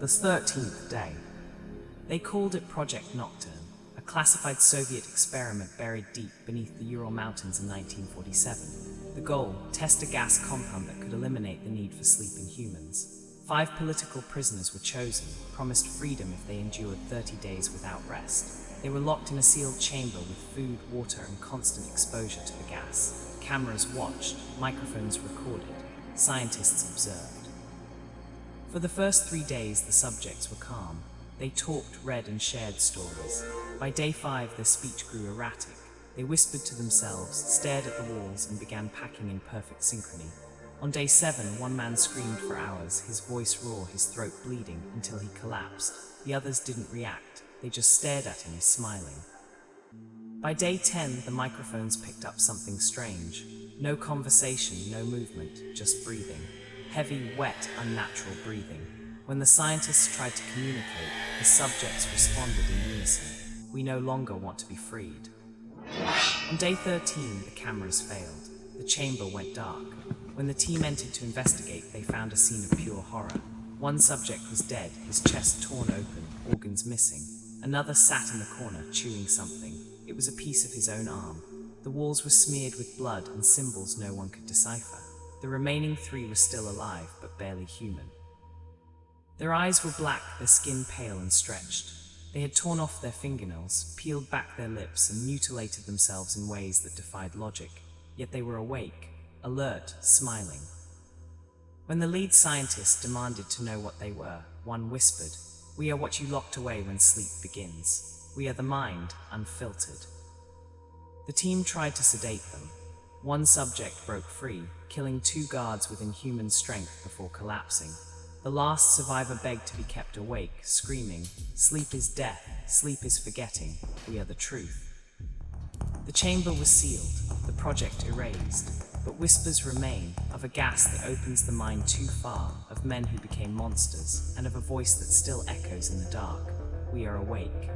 The 13th day. They called it Project Nocturne, a classified Soviet experiment buried deep beneath the Ural Mountains in 1947. The goal: test a gas compound that could eliminate the need for sleeping humans. 5 political prisoners were chosen, promised freedom if they endured 30 days without rest. They were locked in a sealed chamber with food, water, and constant exposure to the gas. Cameras watched, microphones recorded, scientists observed. For the first 3 days, the subjects were calm. They talked, read, and shared stories. By day 5, their speech grew erratic. They whispered to themselves, stared at the walls, and began packing in perfect synchrony. On day 7, one man screamed for hours, his voice raw, his throat bleeding, until he collapsed. The others didn't react. They just stared at him, smiling. By day 10, the microphones picked up something strange. No conversation, no movement, just breathing. Heavy, wet, unnatural breathing. When the scientists tried to communicate, the subjects responded in unison. We no longer want to be freed. On day 13, the cameras failed. The chamber went dark. When the team entered to investigate, they found a scene of pure horror. One subject was dead, his chest torn open, organs missing. Another sat in the corner, chewing something. It was a piece of his own arm. The walls were smeared with blood and symbols no one could decipher. The remaining 3 were still alive, but barely human. Their eyes were black, their skin pale and stretched. They had torn off their fingernails, peeled back their lips, and mutilated themselves in ways that defied logic. Yet they were awake, alert, smiling. When the lead scientist demanded to know what they were, one whispered, "We are what you locked away when sleep begins. We are the mind, unfiltered." The team tried to sedate them. One subject broke free, killing 2 guards with inhuman strength before collapsing. The last survivor begged to be kept awake, screaming, "Sleep is death, sleep is forgetting, we are the truth." The chamber was sealed, the project erased, but whispers remain of a gas that opens the mind too far, of men who became monsters, and of a voice that still echoes in the dark. We are awake.